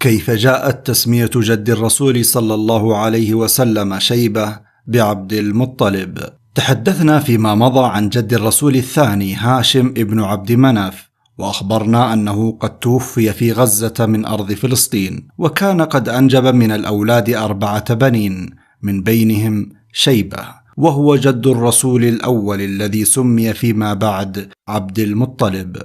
كيف جاءت تسمية جد الرسول صلى الله عليه وسلم شيبة بعبد المطلب؟ تحدثنا فيما مضى عن جد الرسول الثاني هاشم ابن عبد مناف، وأخبرنا أنه قد توفي في غزة من أرض فلسطين، وكان قد أنجب من الأولاد 4 بنين، من بينهم شيبة، وهو جد الرسول الأول الذي سمي فيما بعد عبد المطلب.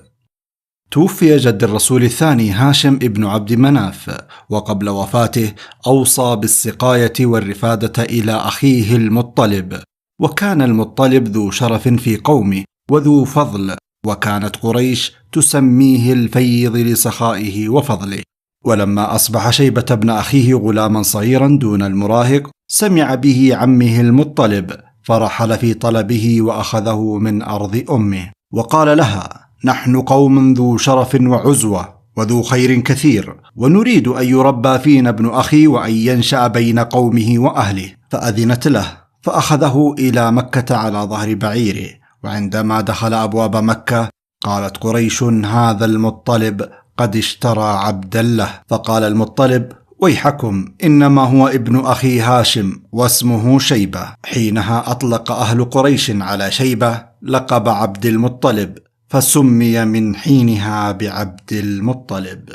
توفي جد الرسول الثاني هاشم ابن عبد مناف، وقبل وفاته أوصى بالسقاية والرفادة إلى أخيه المطلب، وكان المطلب ذو شرف في قومه وذو فضل، وكانت قريش تسميه الفيض لسخائه وفضله. ولما أصبح شيبة ابن أخيه غلاما صغيرا دون المراهق، سمع به عمه المطلب، فرحل في طلبه وأخذه من أرض أمه، وقال لها: نحن قوم ذو شرف وعزوة وذو خير كثير، ونريد أن يربى فينا ابن أخي وأن ينشأ بين قومه وأهله. فأذنت له، فأخذه إلى مكة على ظهر بعيره. وعندما دخل أبواب مكة قالت قريش: هذا المطلب قد اشترى عبدا له. فقال المطلب: ويحكم، إنما هو ابن أخي هاشم واسمه شيبة. حينها أطلق أهل قريش على شيبة لقب عبد المطلب، فسمي من حينها بعبد المطلب.